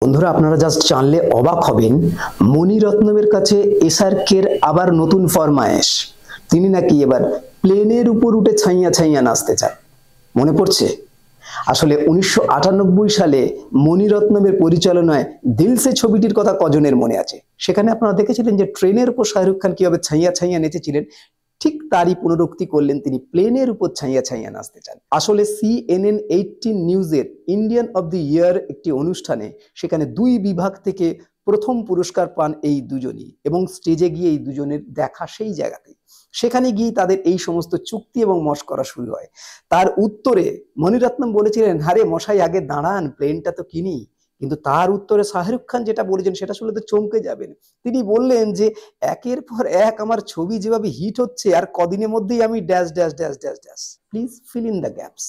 বন্ধুরা, আপনারা জাস্ট জানলে অবাক হবেন। মণিরত্নমের কাছে এসআরকের আবার নতুন ফরমায়েশ। তিনি নাকি এবার প্লেনের উপর উঠে ছাইয়া ছাইয়া নাচতে চান। মনে পড়ছে আসলে 1998 সালে মণিরত্নমের পরিচালনায় দিল সে ছবিটির কথা কজনের মনে আছে? সেখানে আপনারা দেখেছিলেন যে ট্রেনের উপর শাহরুখ খান কিভাবে ছাইয়া ছাইয়া নেচেছিলেন। ঠিক তারই পুনরুক্তি করলেন, তিনি প্লেনের উপর ছাইয়া ছাইয়া নাচতে চান। আসলে CNN 18 নিউজের ইন্ডিয়ান অব দ্য ইয়ার একটি অনুষ্ঠানে সেখানে দুই বিভাগ থেকে প্রথম পুরস্কার পান এই দুজনই, এবং স্টেজে গিয়ে এই দুজনের দেখা সেই জায়গাতেই। সেখানে গিয়ে তাদের এই সমস্ত চুক্তি এবং মশকরা শুরু হয়। তার উত্তরে মণিরত্নম বলেছিলেন, আরে মশাই আগে দাঁড়ান, প্লেনটা তো কিনি। কিন্তু তার উত্তরে শাহরুখ খান যেটা বলেছেন সেটা শুনলে তো চমকে যাবেন। তিনি বললেন যে একের পর এক আমার ছবি যেভাবে হিট হচ্ছে, আর কদিনের মধ্যেই আমি dash dash dash dash dash, please fill in the gaps.